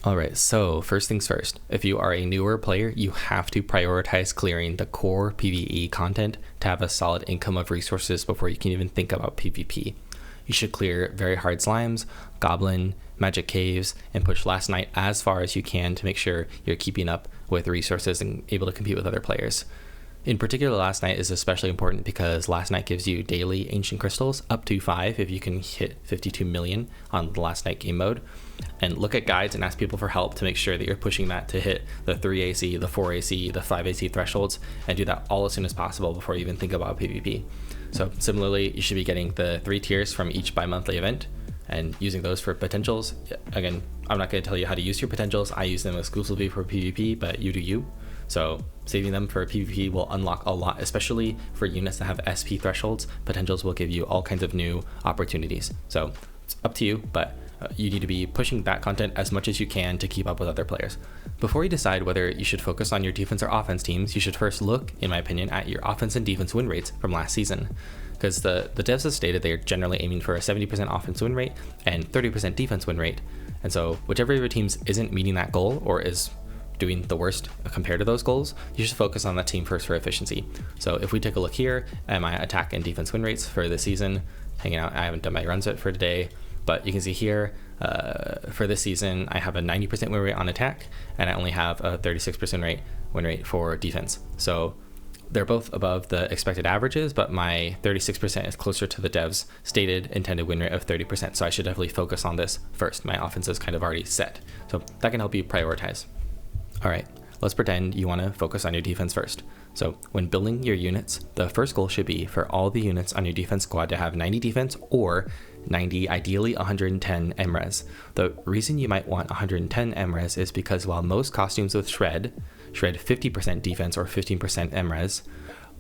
Alright, so first things first, if you are a newer player, you have to prioritize clearing the core PvE content to have a solid income of resources before you can even think about PvP. You should clear very hard slimes, goblin, magic caves, and push last night as far as you can to make sure you're keeping up with resources and able to compete with other players. In particular, last night is especially important because last night gives you daily ancient crystals, up to 5 if you can hit 52 million on the last night game mode. And look at guides and ask people for help to make sure that you're pushing that to hit the 3 AC, the 4 AC, the 5 AC thresholds, and do that all as soon as possible before you even think about PvP. So similarly, you should be getting the 3 tiers from each bi-monthly event and using those for potentials. Again, I'm not going to tell you how to use your potentials. I use them exclusively for PvP, but you do you. So saving them for PvP will unlock a lot, especially for units that have SP thresholds. Potentials will give you all kinds of new opportunities. So it's up to you, but you need to be pushing that content as much as you can to keep up with other players. Before you decide whether you should focus on your defense or offense teams, you should first look, in my opinion, at your offense and defense win rates from last season. Because the devs have stated they are generally aiming for a 70% offense win rate and 30% defense win rate. And so whichever of your teams isn't meeting that goal or is doing the worst compared to those goals, you should focus on that team first for efficiency. So if we take a look here at my attack and defense win rates for this season, hanging out, I haven't done my runs yet for today, but you can see here for this season, I have a 90% win rate on attack, and I only have a 36% win rate for defense. So they're both above the expected averages, but my 36% is closer to the devs' stated intended win rate of 30%. So I should definitely focus on this first. My offense is kind of already set. So that can help you prioritize. All right, let's pretend you want to focus on your defense first. So when building your units, the first goal should be for all the units on your defense squad to have 90 defense or 90, ideally 110 MRes. The reason you might want 110 MRes is because while most costumes with shred 50% defense or 15% MRes,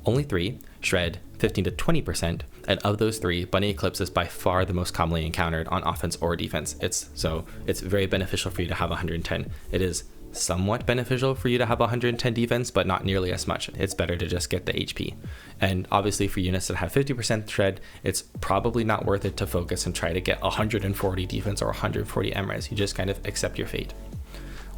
only 3 shred 15 to 20%, and of those 3, Bunny Eclipse is by far the most commonly encountered on offense or defense. It's very beneficial for you to have 110. It is somewhat beneficial for you to have 110 defense, but not nearly as much. It's better to just get the HP. And obviously for units that have 50% shred, it's probably not worth it to focus and try to get 140 defense or 140 MRes. You just kind of accept your fate.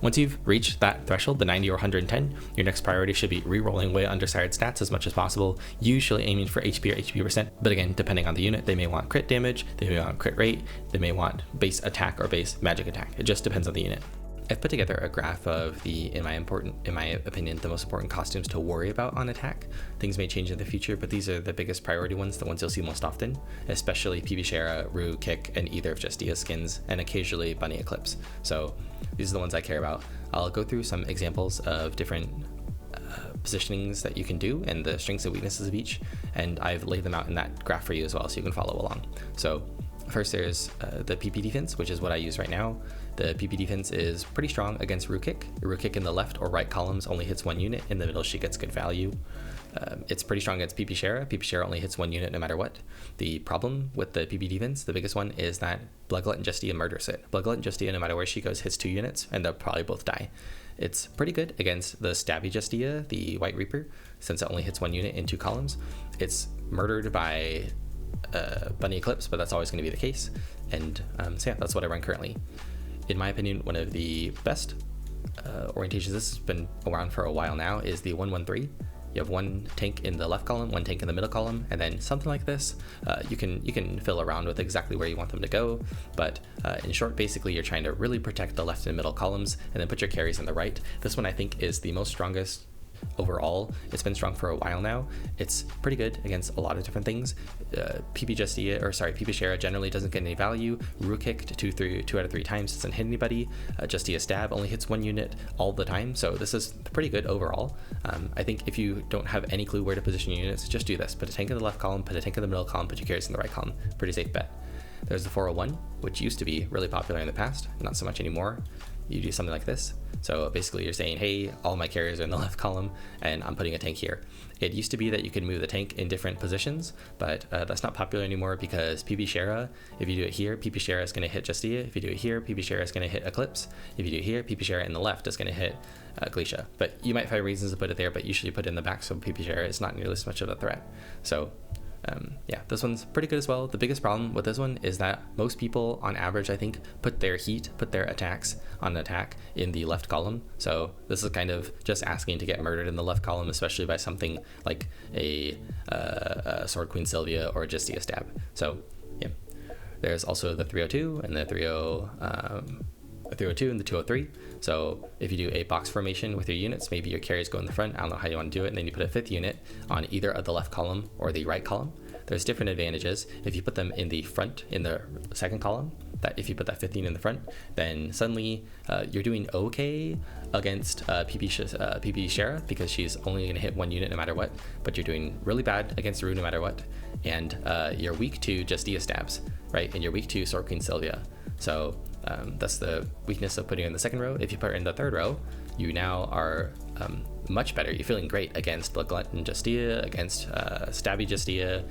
Once you've reached that threshold, the 90 or 110, your next priority should be re-rolling away undesired stats as much as possible, usually aiming for HP or HP percent. But again, depending on the unit, they may want crit damage, they may want crit rate, they may want base attack or base magic attack. It just depends on the unit. I've put together a graph of in my opinion, the most important costumes to worry about on attack. Things may change in the future, but these are the biggest priority ones, the ones you'll see most often, especially PB Shara, Rue, Kick, and either of Justia's skins, and occasionally Bunny Eclipse. So these are the ones I care about. I'll go through some examples of different positionings that you can do and the strengths and weaknesses of each, and I've laid them out in that graph for you as well so you can follow along. So first there's the PP defense, which is what I use right now. The PP defense is pretty strong against Rue Kick. Rue Kick in the left or right columns only hits 1 unit. In the middle, she gets good value. It's pretty strong against PP Shara. PP Shara only hits 1 unit no matter what. The problem with the PP defense, the biggest one, is that Bloodglut and Justia murders it. Bloodglut and Justia, no matter where she goes, hits 2 units, and they'll probably both die. It's pretty good against the Stabby Justia, the White Reaper, since it only hits 1 unit in 2 columns. It's murdered by Bunny Eclipse, but that's always going to be the case. And so yeah, that's what I run currently. In my opinion, one of the best orientations, this has been around for a while now, is the 1-1-3. You have 1 tank in the left column, 1 tank in the middle column, and then something like this. You can fill around with exactly where you want them to go, but in short, basically you're trying to really protect the left and middle columns and then put your carries in the right. This one I think is the most strongest overall. It's been strong for a while now. It's pretty good against a lot of different things. PP Shara generally doesn't get any value. Rue Kick 2 out of 3 times doesn't hit anybody. Justia Stab only hits 1 unit all the time, so this is pretty good overall. I think if you don't have any clue where to position your units, just do this. Put a tank in the left column, put a tank in the middle column, put your carries in the right column. Pretty safe bet. There's the 401, which used to be really popular in the past, not so much anymore. You do something like this. So basically you're saying, hey, all my carriers are in the left column and I'm putting a tank here. It used to be that you could move the tank in different positions, but that's not popular anymore because PP Shara, if you do it here, PP Shara is going to hit Justia. If you do it here, PP Shara is going to hit Eclipse. If you do it here, PP Shara in the left is going to hit Glacia. But you might find reasons to put it there, but usually put it in the back so PP Shara is not nearly as much of a threat. So Yeah, this one's pretty good as well. The biggest problem with this one is that most people on average, I think, put their attacks on an attack in the left column. So this is kind of just asking to get murdered in the left column, especially by something like a Sword Queen Sylvia or just a stab. So yeah, there's also the 302 and the 302 and the 203. So if you do a box formation with your units, maybe your carries go in the front. I don't know how you want to do it. And then you put a 5th unit on either of the left column or the right column. There's different advantages. If you put them in the front, in the 2nd column, that if you put that 5th unit in the front, then suddenly you're doing okay against PP Shara, because she's only going to hit 1 unit no matter what, but you're doing really bad against Rue no matter what. And you're weak to Justia stabs, right? And you're weak to Sword Queen Sylvia. So that's the weakness of putting her in the 2nd row. If you put her in the 3rd row, you now are much better. You're feeling great against Blood Glutton Justia, against Stabby Justia.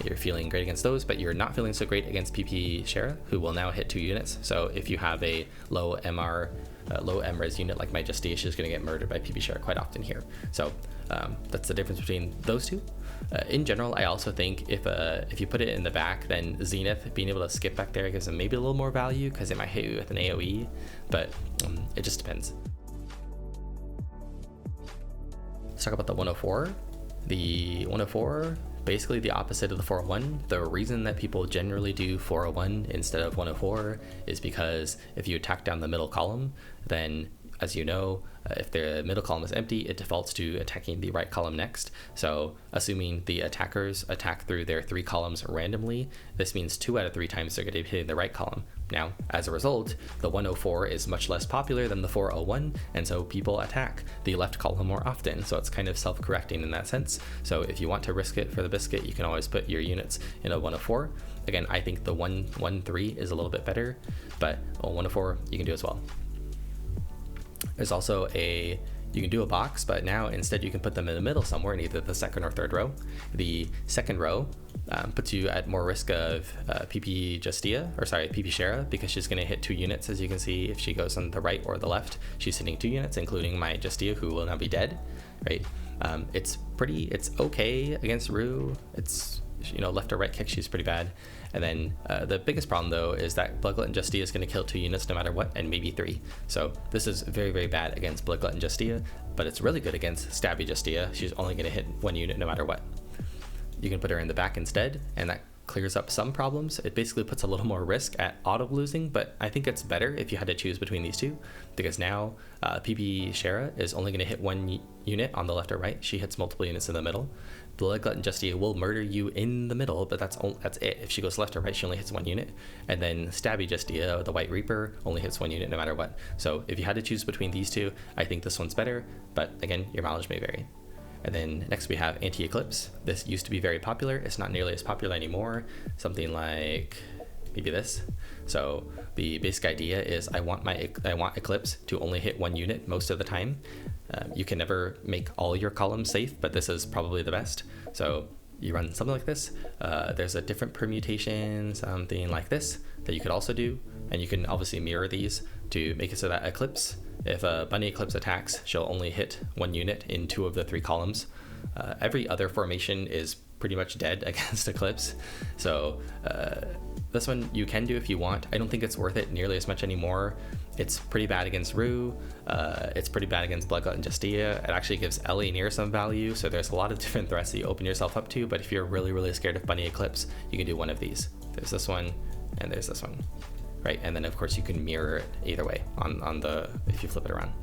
You're feeling great against those, but you're not feeling so great against PP Shara, who will now hit 2 units. So if you have a low MR, low MRes unit like my Justia, she's going to get murdered by PP Shara quite often here. So that's the difference between those two. In general, I also think if you put it in the back, then Zenith being able to skip back there gives them maybe a little more value, because it might hit you with an AoE, but it just depends. Let's talk about the 104. The 104, basically the opposite of the 401. The reason that people generally do 401 instead of 104 is because if you attack down the middle column, then as you know, if the middle column is empty, it defaults to attacking the right column next. So assuming the attackers attack through their 3 columns randomly, this means 2 out of 3 times they're going to be hitting the right column. Now, as a result, the 104 is much less popular than the 401, and so people attack the left column more often. So it's kind of self-correcting in that sense. So if you want to risk it for the biscuit, you can always put your units in a 104. Again, I think the 113 is a little bit better, but a 104 you can do as well. There's also you can do a box, but now instead you can put them in the middle somewhere in either the 2nd or 3rd row. The 2nd row puts you at more risk of PP Shara, because she's going to hit 2 units. As you can see, if she goes on the right or the left, she's hitting 2 units, including my Justia, who will now be dead, right? It's okay against Rue. It's, left or right kick, she's pretty bad. And then the biggest problem, though, is that Blood Glutton Justia is going to kill 2 units no matter what, and maybe 3. So this is very, very bad against Blood Glutton Justia, but it's really good against Stabby Justia. She's only going to hit 1 unit no matter what. You can put her in the back instead, and that clears up some problems. It basically puts a little more risk at auto losing, but I think it's better if you had to choose between these two, because now PP Shara is only going to hit 1 unit on the left or right. She hits multiple units in the middle. Blood Glutton Justia will murder you in the middle, but that's it. If she goes left or right, she only hits 1 unit. And then Stabby Justia, the White Reaper, only hits 1 unit no matter what. So if you had to choose between these two, I think this one's better, but again, your mileage may vary. And then next we have Anti-Eclipse. This used to be very popular. It's not nearly as popular anymore. Something like maybe this. So the basic idea is I want Eclipse to only hit 1 unit most of the time. You can never make all your columns safe, but this is probably the best. So you run something like this. There's a different permutation, something like this, that you could also do. And you can obviously mirror these to make it so that Eclipse, if a Bunny Eclipse attacks, she'll only hit 1 unit in 2 of the 3 columns. Every other formation is pretty much dead against Eclipse. So this one you can do if you want. I don't think it's worth it nearly as much anymore. It's pretty bad against Rue. It's pretty bad against Blood Glutton Justia. It actually gives Ellie near some value. So there's a lot of different threats that you open yourself up to. But if you're really, really scared of Bunny Eclipse, you can do one of these. There's this one, and there's this one. Right, and then of course you can mirror it either way on the if you flip it around.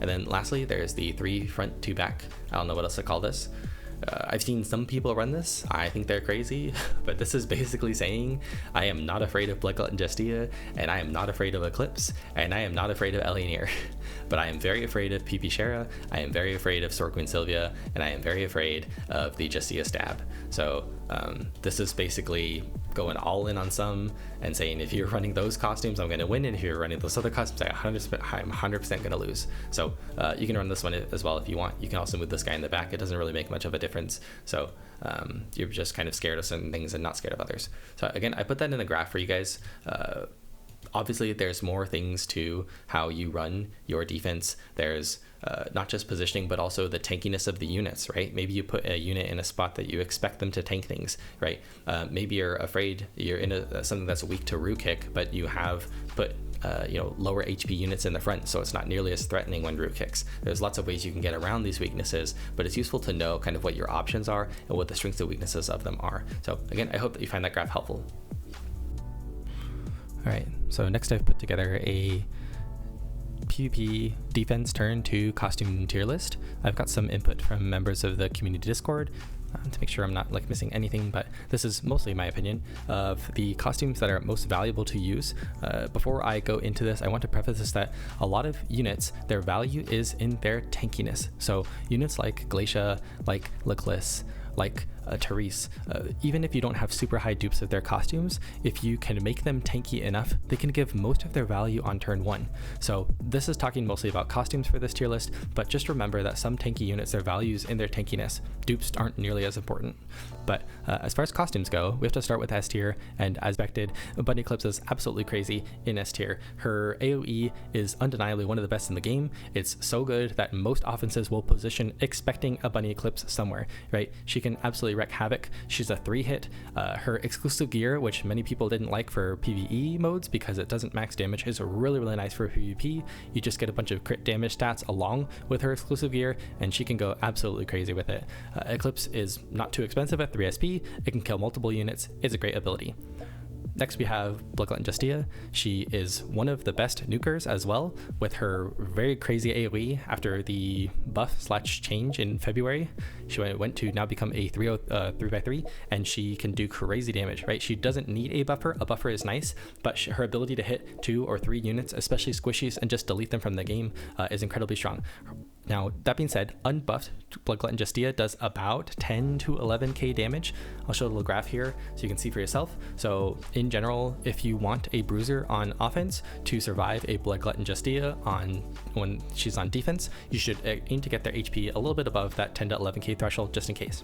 And then lastly, there's the 3 front, 2 back. I don't know what else to call this. I've seen some people run this. I think they're crazy, but this is basically saying I am not afraid of Blood Glutton Justia, and I am not afraid of Eclipse, and I am not afraid of Ellie, but I am very afraid of PP Shara, I am very afraid of Sword Queen Sylvia, and I am very afraid of the Justia stab. So this is basically going all in on some and saying if you're running those costumes, I'm going to win, and if you're running those other costumes, I'm 100% going to lose. So you can run this one as well if you want. You can also move this guy in the back. It doesn't really make much of a difference. So you're just kind of scared of certain things and not scared of others. So again, I put that in a graph for you guys. Obviously, there's more things to how you run your defense. There's not just positioning, but also the tankiness of the units, right? Maybe you put a unit in a spot that you expect them to tank things, right? Maybe you're afraid you're in something that's weak to Rue Kick, but you have put lower HP units in the front, so it's not nearly as threatening when Rue kicks. There's lots of ways you can get around these weaknesses, but it's useful to know kind of what your options are and what the strengths and weaknesses of them are. So again, I hope that you find that graph helpful. All right, so next I've put together a PvP defense turn 2 costume tier list. I've got some input from members of the community Discord to make sure I'm not like missing anything, but this is mostly my opinion of the costumes that are most valuable to use. Before I go into this, I want to preface this that a lot of units, their value is in their tankiness. So units like Glacia, like Leclis, like Therese, even if you don't have super high dupes of their costumes, if you can make them tanky enough, they can give most of their value on turn 1. So this is talking mostly about costumes for this tier list, but just remember that some tanky units, their values in their tankiness. Dupes aren't nearly as important. But as far as costumes go, we have to start with S tier, and as expected, Bunny Eclipse is absolutely crazy in S tier. Her AoE is undeniably one of the best in the game. It's so good that most offenses will position expecting a Bunny Eclipse somewhere, right? She can absolutely wreak havoc. She's a 3-hit. Her exclusive gear, which many people didn't like for PvE modes because it doesn't max damage, is really, really nice for PvP. You just get a bunch of crit damage stats along with her exclusive gear, and she can go absolutely crazy with it. Eclipse is not too expensive at 3 SP. It can kill multiple units. It's a great ability. Next we have Bloodglut Justia. She is one of the best nukers as well, with her very crazy AoE after the buff/change in February. She went to now become a 3x3, and she can do crazy damage, right? She doesn't need a buffer. A buffer is nice, but her ability to hit 2 or 3 units, especially squishies, and just delete them from the game is incredibly strong. Now, that being said, unbuffed Bloodglut Justia does about 10 to 11k damage. I'll show a little graph here so you can see for yourself. So in general, if you want a bruiser on offense to survive a Bloodglut Justia when she's on defense, you should aim to get their HP a little bit above that 10 to 11k threshold just in case.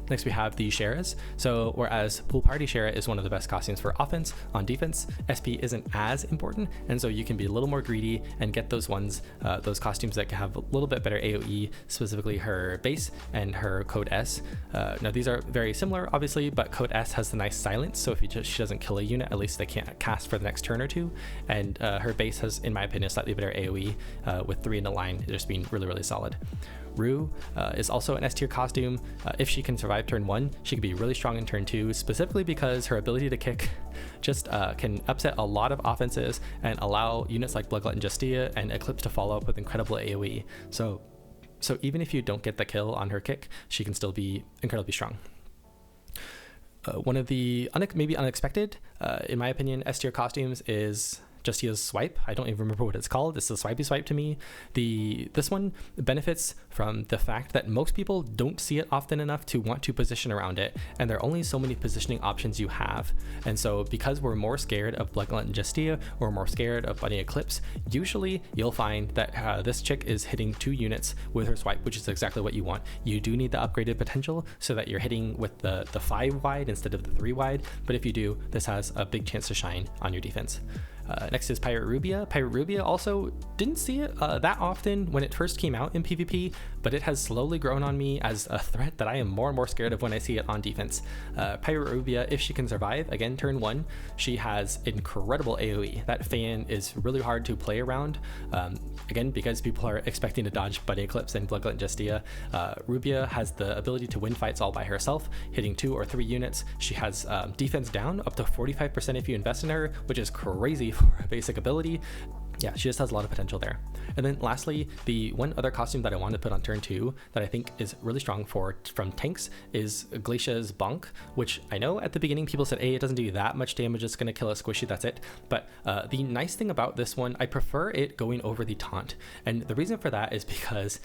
Next we have the Sheras. So whereas Pool Party Shera is one of the best costumes for offense, on defense, SP isn't as important, and so you can be a little more greedy and get those ones, those costumes that can have a little bit better AoE, specifically her base and her Code S. Now these are very similar, obviously, but Code S has the nice silence, so if she doesn't kill a unit, at least they can't cast for the next turn or two, and her base has, in my opinion, slightly better AoE, with 3 in a line just being really, really solid. Rue is also an S tier costume. If she can survive turn 1, she can be really strong in turn 2, specifically because her ability to kick just can upset a lot of offenses and allow units like Bloodglut Justia and Eclipse to follow up with incredible AoE. So even if you don't get the kill on her kick, she can still be incredibly strong. One of the maybe unexpected, in my opinion, S tier costumes is Justia's Swipe. I don't even remember what it's called. It's the Swipey Swipe to me. This one benefits from the fact that most people don't see it often enough to want to position around it, and there are only so many positioning options you have. And so because we're more scared of Bloodglut Justia or more scared of Bunny Eclipse, usually you'll find that this chick is hitting 2 units with her swipe, which is exactly what you want. You do need the upgraded potential so that you're hitting with the 5 wide instead of the 3 wide, but if you do, this has a big chance to shine on your defense. Next is Pirate Rubia. Pirate Rubia also didn't see it that often when it first came out in PvP, but it has slowly grown on me as a threat that I am more and more scared of when I see it on defense. Pirate Rubia, if she can survive, again, turn 1, she has incredible AoE. That fan is really hard to play around, again, because people are expecting to dodge Bunny Eclipse and Bloodglut Justia. Rubia has the ability to win fights all by herself, hitting 2 or 3 units. She has defense down up to 45% if you invest in her, which is crazy for a basic ability. Yeah, she just has a lot of potential there. And then lastly, the one other costume that I wanted to put on turn 2 that I think is really strong from tanks is Glacia's Bonk, which I know at the beginning people said, hey, it doesn't do that much damage, it's going to kill a squishy, that's it. But the nice thing about this one, I prefer it going over the taunt. And the reason for that is because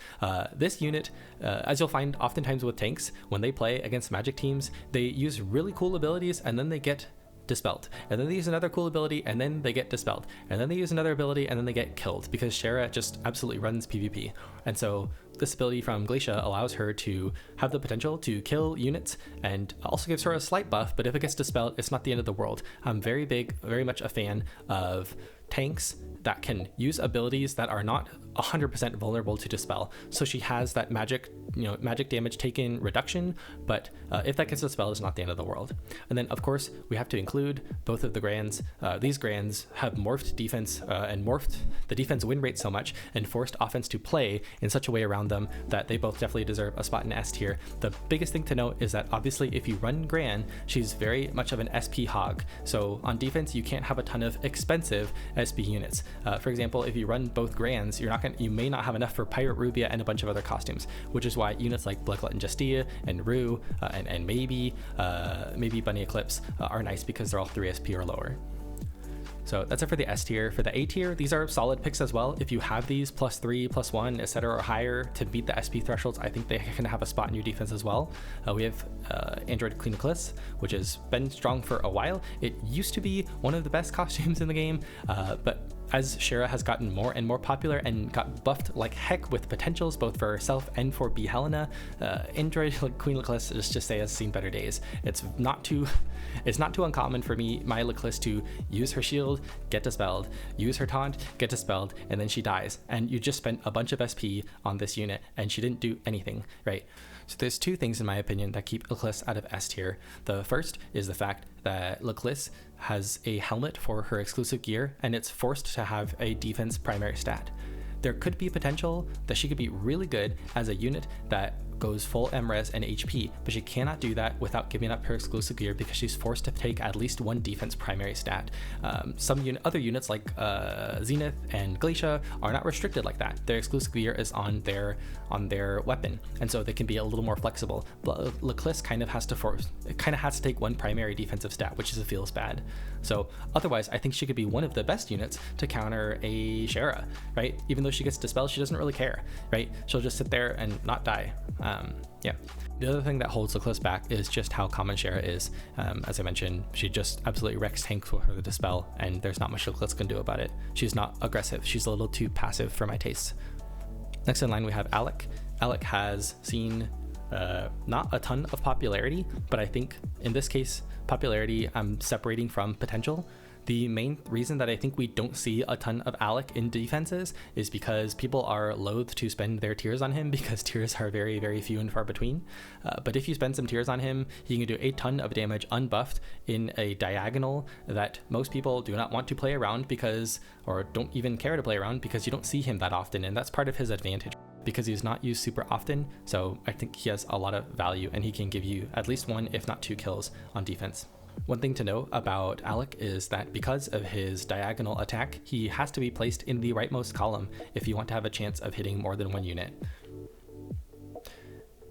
this unit, as you'll find oftentimes with tanks, when they play against magic teams, they use really cool abilities and then they get dispelled, and then they use another cool ability and then they get dispelled, and then they use another ability and then they get killed, because Shara just absolutely runs PvP. And so this ability from Glacia allows her to have the potential to kill units and also gives her a slight buff, but if it gets dispelled, it's not the end of the world. I'm very much a fan of tanks that can use abilities that are not 100% vulnerable to dispel. So she has that magic damage taken reduction, but if that gets dispelled, it's not the end of the world. And then of course we have to include both of the Grands. These Grands have morphed defense and morphed the defense win rate so much and forced offense to play in such a way around them that they both definitely deserve a spot in S tier. The biggest thing to note is that obviously if you run Gran, she's very much of an SP hog. So on defense, you can't have a ton of expensive SP units. For example, if you run both Grands, you may not have enough for Pirate Rubia and a bunch of other costumes, which is why units like Bloodglut and Justia and Rue and maybe Bunny Eclipse are nice because they're all 3 SP or lower. So that's it for the S tier. For the A tier, these are solid picks as well. If you have these +3, +1, etc. or higher to beat the SP thresholds, I think they can have a spot in your defense as well. We have Android Queen Eclipse, which has been strong for a while. It used to be one of the best costumes in the game, but as Shara has gotten more and more popular and got buffed like heck with potentials both for herself and for B. Helena, Android Queen Eclipse, let's just say, has seen better days. It's not too uncommon for my Eclipse to use her shield, get dispelled, use her taunt, get dispelled, and then she dies. And you just spent a bunch of SP on this unit and she didn't do anything, right? So there's two things in my opinion that keep Eclipse out of S tier. The first is the fact that Eclipse has a helmet for her exclusive gear and it's forced to have a defense primary stat. There could be potential that she could be really good as a unit that goes full MRes and HP, but she cannot do that without giving up her exclusive gear because she's forced to take at least one defense primary stat. Other units like Zenith and Glacia are not restricted like that. Their exclusive gear is on their weapon, and so they can be a little more flexible. But Eclipse kind of has to take one primary defensive stat, which feels bad. So otherwise, I think she could be one of the best units to counter a Shara, right? Even though she gets dispelled, she doesn't really care, right? She'll just sit there and not die. Yeah. The other thing that holds Eclipse back is just how common Shara is. As I mentioned, she just absolutely wrecks tanks with her dispel, and there's not much Eclipse can do about it. She's not aggressive. She's a little too passive for my tastes. Next in line, we have Alec. Alec has seen not a ton of popularity, but I think in this case, popularity I'm separating from potential. The main reason that I think we don't see a ton of Alec in defenses is because people are loath to spend their tiers on him because tiers are very, very few and far between. But if you spend some tiers on him, he can do a ton of damage unbuffed in a diagonal that most people do not want to play around or don't even care to play around because you don't see him that often, and that's part of his advantage because he's not used super often. So I think he has a lot of value and he can give you at least 1, if not 2 kills on defense. One thing to note about Alec is that because of his diagonal attack, he has to be placed in the rightmost column if you want to have a chance of hitting more than one unit.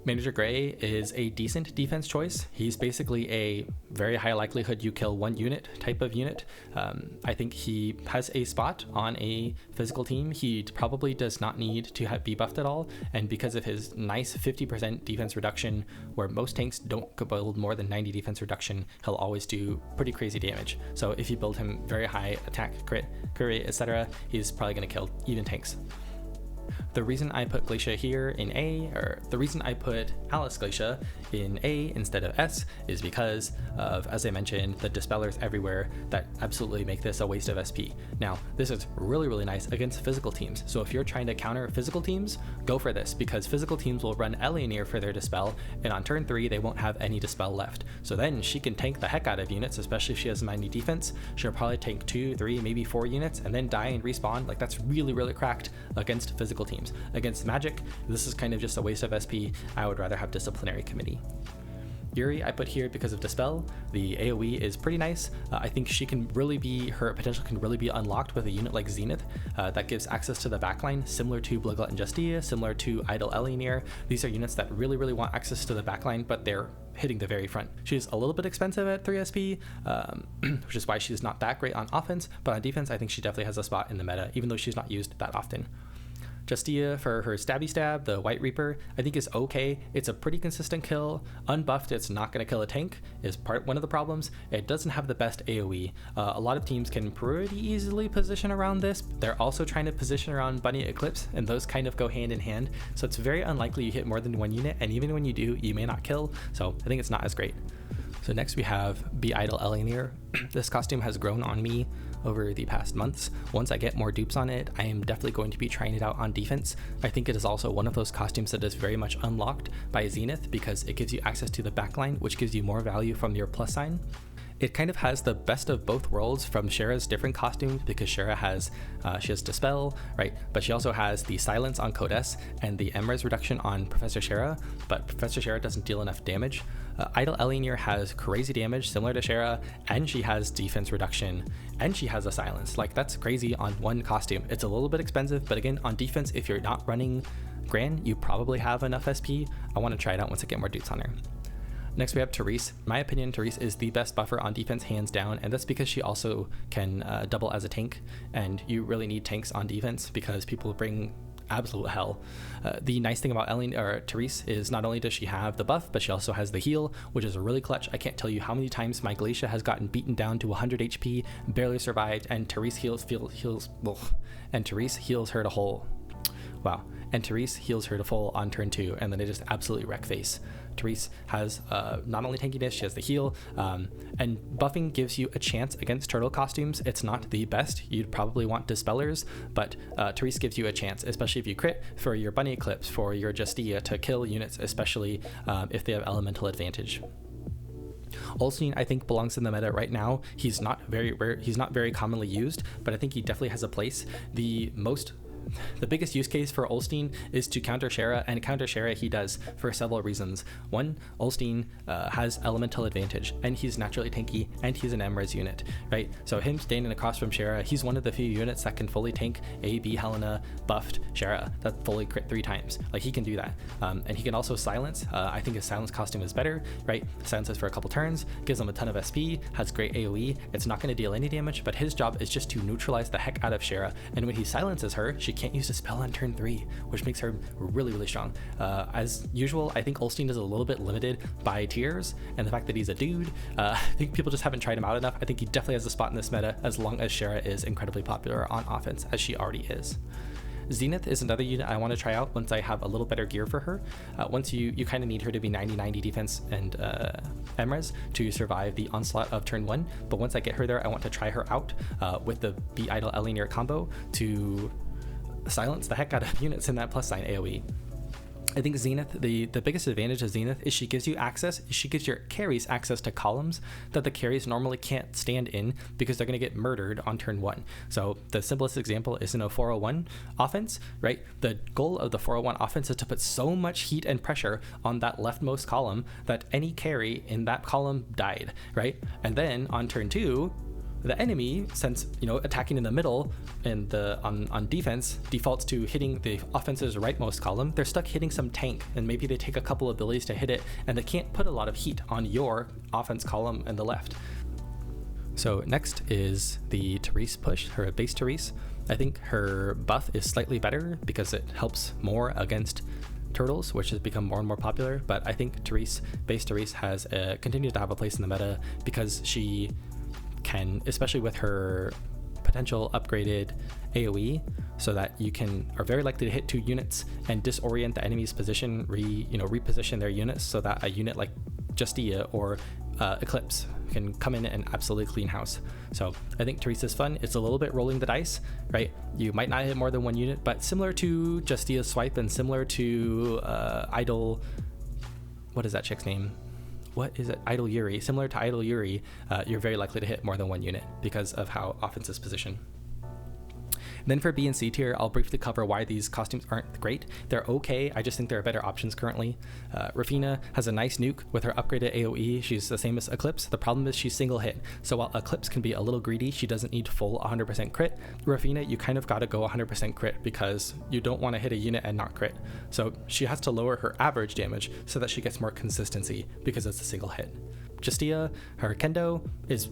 Manager Gray is a decent defense choice. He's basically a very high likelihood you kill one unit type of unit. I think he has a spot on a physical team. He probably does not need to be buffed at all, and because of his nice 50% defense reduction, where most tanks don't build more than 90 defense reduction, he'll always do pretty crazy damage. So if you build him very high attack, crit rate, etc., he's probably going to kill even tanks. The reason I put Glacia here in A, or the reason I put Alice Glacia in A instead of S, is because of, as I mentioned, the dispellers everywhere that absolutely make this a waste of SP. Now, this is really, really nice against physical teams. So if you're trying to counter physical teams, go for this, because physical teams will run Eleanor for their dispel, and on turn 3, they won't have any dispel left. So then she can tank the heck out of units, especially if she has 90 defense. She'll probably tank 2, 3, maybe 4 units, and then die and respawn. Like, that's really, really cracked against physical teams. Against Magic, this is kind of just a waste of SP. I would rather have Disciplinary Committee. Yuri I put here because of Dispel. The AoE is pretty nice. I think her potential can really be unlocked with a unit like Zenith that gives access to the backline, similar to Bloodglut and Justia, similar to Idle Eleanor. These are units that really, really want access to the backline, but they're hitting the very front. She's a little bit expensive at 3 SP, which is why she's not that great on offense, but on defense, I think she definitely has a spot in the meta, even though she's not used that often. Justia for her stabby stab, the White Reaper, I think is okay. It's a pretty consistent kill. Unbuffed, it's not going to kill a tank, is one of the problems. It doesn't have the best AoE. A lot of teams can pretty easily position around this. They're also trying to position around Bunny Eclipse, and those kind of go hand in hand. So it's very unlikely you hit more than one unit, and even when you do, you may not kill. So I think it's not as great. So next we have Be Idle Elinir. This costume has grown on me over the past months. Once I get more dupes on it, I am definitely going to be trying it out on defense. I think it is also one of those costumes that is very much unlocked by Zenith because it gives you access to the backline, which gives you more value from your plus sign. It kind of has the best of both worlds from Shera's different costumes because Shera has, she has Dispel, right? But she also has the Silence on Code S and the MRes reduction on Professor Shera, but Professor Shera doesn't deal enough damage. Idle Elinir has crazy damage similar to Shera, and she has defense reduction, and she has a Silence. Like, that's crazy on one costume. It's a little bit expensive, but again, on defense, if you're not running Gran, you probably have enough SP. I want to try it out once I get more dudes on her. Next we have Therese. In my opinion, Therese is the best buffer on defense hands down, and that's because she also can double as a tank, and you really need tanks on defense because people bring absolute hell. The nice thing about Therese is not only does she have the buff, but she also has the heal, which is really clutch. I can't tell you how many times my Glacia has gotten beaten down to 100 HP, barely survived, and Therese heals her to whole. Wow. And Therese heals her to full on turn 2, and then they just absolutely wreck face. Therese has not only tankiness, she has the heal, and buffing gives you a chance against turtle costumes. It's not the best. You'd probably want Dispellers, but Therese gives you a chance, especially if you crit for your Bunny Eclipse, for your Justia to kill units, especially if they have elemental advantage. Olstein, I think, belongs in the meta right now. He's not very rare, he's not very commonly used, but I think he definitely has a place. The biggest use case for Olstein is to counter Shera, and counter Shera he does for several reasons. One, Olstein has elemental advantage, and he's naturally tanky, and he's an MRes unit, right? So him standing across from Shera, he's one of the few units that can fully tank a B Helena buffed Shera that fully crit 3 times. Like, he can do that. And he can also silence. I think his silence costume is better, right? Silences for a couple turns, gives him a ton of SP, has great AoE. It's not going to deal any damage, but his job is just to neutralize the heck out of Shera, and when he silences her, she can't use a spell on turn 3, which makes her really, really strong. As usual, I think Olstein is a little bit limited by tiers and the fact that he's a dude. I think people just haven't tried him out enough. I think he definitely has a spot in this meta as long as Shera is incredibly popular on offense, as she already is. Zenith is another unit I want to try out once I have a little better gear for her. Once you kind of need her to be 90-90 defense and MRes to survive the onslaught of turn 1, but once I get her there, I want to try her out with the Be Idle Elinir combo to silence the heck out of units in that plus sign AoE. I think Zenith, the biggest advantage of Zenith is she gives your carries access to columns that the carries normally can't stand in because they're going to get murdered on turn 1. So the simplest example is in a 401 offense, right? The goal of the 401 offense is to put so much heat and pressure on that leftmost column that any carry in that column died, right? And then on turn 2, the enemy, since attacking in the middle and on defense defaults to hitting the offense's rightmost column, they're stuck hitting some tank, and maybe they take a couple abilities to hit it, and they can't put a lot of heat on your offense column and the left. So next is the Therese push, her base Therese. I think her buff is slightly better because it helps more against turtles, which has become more and more popular, but I think base Therese has continues to have a place in the meta because she can, especially with her potential upgraded AoE, so that you are very likely to hit 2 units and disorient the enemy's position, reposition their units so that a unit like Justia or Eclipse can come in and absolutely clean house. So I think Therese is fun. It's a little bit rolling the dice, right? You might not hit more than 1 unit, but similar to Justia's swipe and similar to Idle, what is that chick's name? What is it? Idle Yuri. Similar to Idle Yuri, you're very likely to hit more than 1 unit because of how offense is positioned. Then for B and C tier, I'll briefly cover why these costumes aren't great. They're okay, I just think there are better options currently. Rafina has a nice nuke with her upgraded AoE. She's the same as Eclipse. The problem is she's single hit. So while Eclipse can be a little greedy, she doesn't need full 100% crit. Rafina, you kind of gotta go 100% crit because you don't want to hit a unit and not crit. So she has to lower her average damage so that she gets more consistency because it's a single hit. Justia, her Kendo is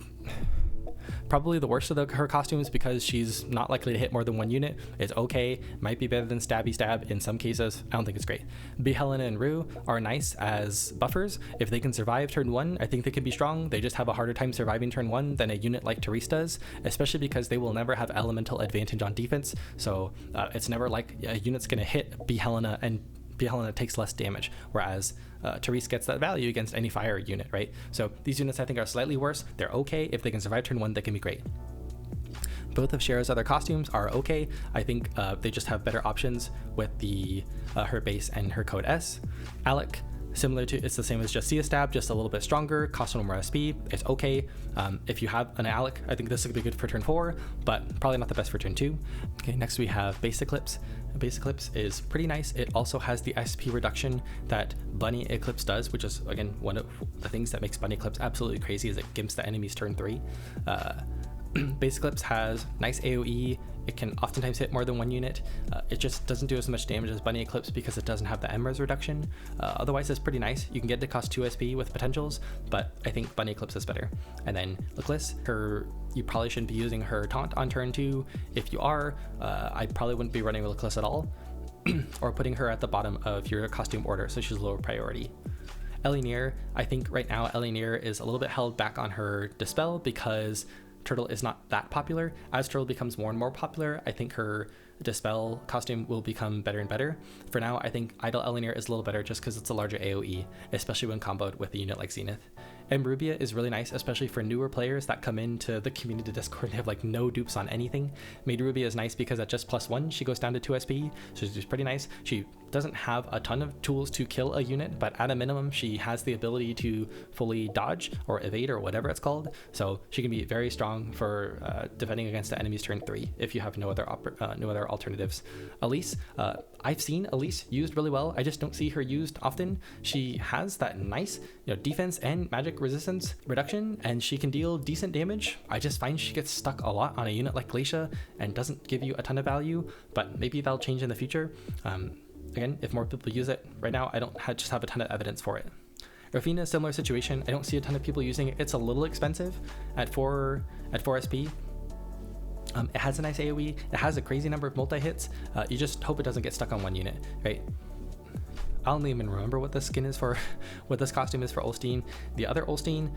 Probably the worst of her costumes because she's not likely to hit more than one unit. It's okay, might be better than Stabby Stab in some cases. I don't think it's great. B. Helena and Rue are nice as buffers. If they can survive turn 1, I think they can be strong. They just have a harder time surviving turn 1 than a unit like Therese does, especially because they will never have elemental advantage on defense. So it's never like a unit's going to hit B. Helena and B. Helena takes less damage, whereas Therese gets that value against any fire unit, right? So these units I think are slightly worse. They're okay. If they can survive turn 1, they can be great. Both of Cher's other costumes are okay. I think they just have better options with the her base and her code S. Alec, similar to, it's the same as just Sia Stab, just a little bit stronger, cost more SP. It's okay. If you have an Alec, I think this would be good for turn 4, but probably not the best for turn 2. Okay, next we have Base Eclipse. Base Eclipse is pretty nice. It also has the SP reduction that Bunny Eclipse does, which is again one of the things that makes Bunny Eclipse absolutely crazy, is it gimps the enemies turn 3. Base Eclipse has nice AoE. It can oftentimes hit more than one unit. It just doesn't do as much damage as Bunny Eclipse because it doesn't have the MRes reduction. Otherwise, it's pretty nice. You can get it to cost 2 SP with potentials, but I think Bunny Eclipse is better. And then Lickless, you probably shouldn't be using her taunt on turn 2. If you are, I probably wouldn't be running Lickless at all, or putting her at the bottom of your costume order so she's lower priority. Elinir, I think right now Elinir is a little bit held back on her Dispel because Turtle is not that popular. As Turtle becomes more and more popular, I think her Dispel costume will become better and better. For now, I think Idle Elinir is a little better just because it's a larger AoE, especially when comboed with a unit like Zenith. And Rubia is really nice, especially for newer players that come into the community Discord and have like no dupes on anything. Made Rubia is nice because at just +1, she goes down to 2 SP, so she's pretty nice. She doesn't have a ton of tools to kill a unit, but at a minimum, she has the ability to fully dodge or evade or whatever it's called. So she can be very strong for defending against the enemy's turn 3 if you have no other alternatives. Elise, I've seen Elise used really well. I just don't see her used often. She has that nice, defense and magic resistance reduction, and she can deal decent damage. I just find she gets stuck a lot on a unit like Glacia and doesn't give you a ton of value, but maybe that'll change in the future. Again, if more people use it. Right now, I don't just have a ton of evidence for it. Rafina, similar situation. I don't see a ton of people using it. It's a little expensive at 4 SP. It has a nice AoE. It has a crazy number of multi-hits. You just hope it doesn't get stuck on one unit, right? I don't even remember what this skin is for, what this costume is for Ulstein. The other Ulstein,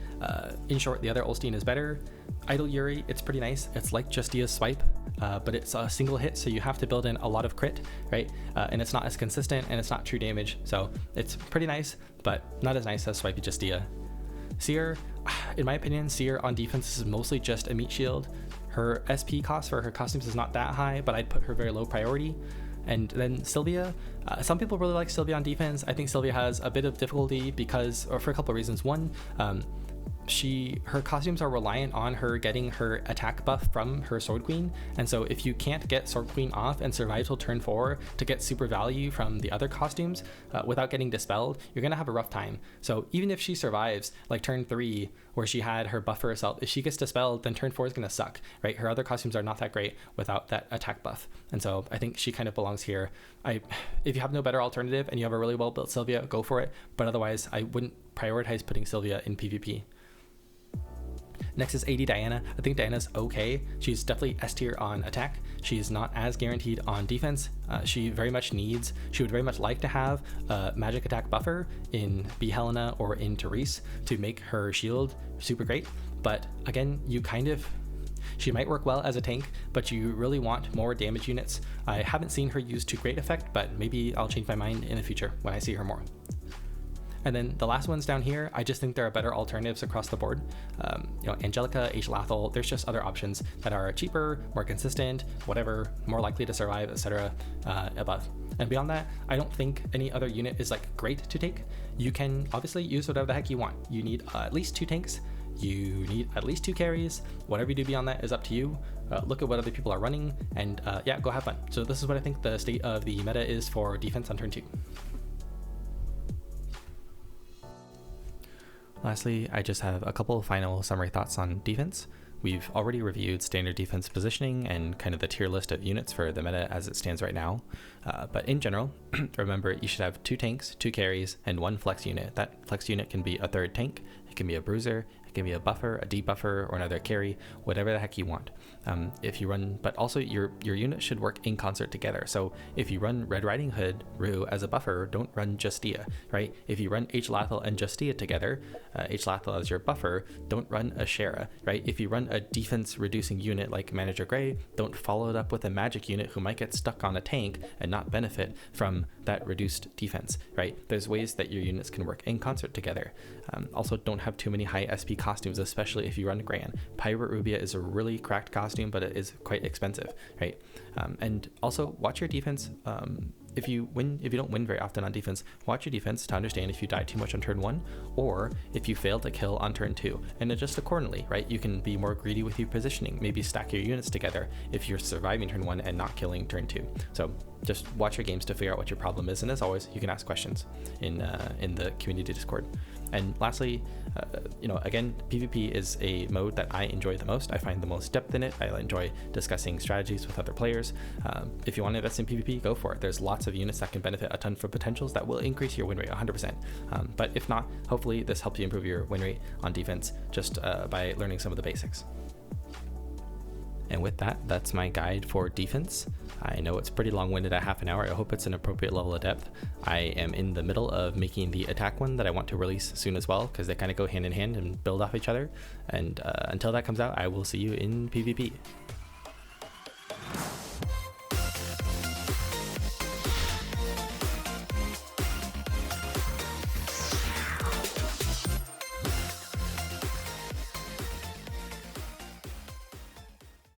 in short, the other Ulstein is better. Idle Yuri, it's pretty nice. It's like Justia's Swipe, but it's a single hit, so you have to build in a lot of crit, right? And it's not as consistent, and it's not true damage, so it's pretty nice, but not as nice as Swipey Justia. Seer, in my opinion, Seer on defense is mostly just a meat shield. Her SP cost for her costumes is not that high, but I'd put her very low priority. And then Sylvia, some people really like Sylvia on defense. I think Sylvia has a bit of difficulty for a couple of reasons. One, her costumes are reliant on her getting her attack buff from her Sword Queen, and so if you can't get Sword Queen off and survive till turn 4 to get super value from the other costumes without getting dispelled, you're gonna have a rough time. So even if she survives like turn 3 where she had her buff for herself, if she gets dispelled, then turn 4 is gonna suck, right? Her other costumes are not that great without that attack buff, and so I think she kind of belongs here. If you have no better alternative and you have a really well built Sylvia, go for it, but otherwise I wouldn't prioritize putting Sylvia in PvP. Next is AD Diana. I think Diana's okay. She's definitely S tier on attack. She's not as guaranteed on defense. She would very much like to have a magic attack buffer in B. Helena or in Therese to make her shield super great. But again, she might work well as a tank, but you really want more damage units. I haven't seen her use to great effect, but maybe I'll change my mind in the future when I see her more. And then the last ones down here, I just think there are better alternatives across the board. Angelica, H. Lathel, there's just other options that are cheaper, more consistent, whatever, more likely to survive, etc. above. And beyond that, I don't think any other unit is like great to take. You can obviously use whatever the heck you want. You need at least 2 tanks. You need at least 2 carries. Whatever you do beyond that is up to you. Look at what other people are running, and yeah, go have fun. So this is what I think the state of the meta is for defense on turn 2. Lastly, I just have a couple final summary thoughts on defense. We've already reviewed standard defense positioning and kind of the tier list of units for the meta as it stands right now. But in general, remember you should have 2 tanks, 2 carries, and 1 flex unit. That flex unit can be a 3rd tank, it can be a bruiser, it can be a buffer, a debuffer, or another carry, whatever the heck you want. If you run, but also your unit should work in concert together. So if you run Red Riding Hood Rue as a buffer, don't run Justia, right? If you run H. Lathel and Justia together, H. Lathel as your buffer, don't run a Shara, right? If you run a defense reducing unit like Manager Grey, don't follow it up with a magic unit who might get stuck on a tank and not benefit from that reduced defense, right? There's ways that your units can work in concert together. Also, don't have too many high SP costumes, especially if you run Gran. Pirate Rubia is a really cracked costume, but it is quite expensive, right? And also watch your defense. If you don't win very often on defense, watch your defense to understand if you die too much on turn 1 or if you fail to kill on turn 2, and adjust accordingly, right? You can be more greedy with your positioning, maybe stack your units together if you're surviving turn 1 and not killing turn 2. So just watch your games to figure out what your problem is, and as always, you can ask questions in the community Discord. And lastly, again, PvP is a mode that I enjoy the most. I find the most depth in it. I enjoy discussing strategies with other players. If you want to invest in PvP, go for it. There's lots of units that can benefit a ton from potentials that will increase your win rate 100%. But if not, hopefully this helps you improve your win rate on defense just by learning some of the basics. And with that, that's my guide for defense. I know it's pretty long-winded at half an hour. I hope it's an appropriate level of depth. I am in the middle of making the attack one that I want to release soon as well, because they kind of go hand in hand and build off each other. And until that comes out, I will see you in PvP.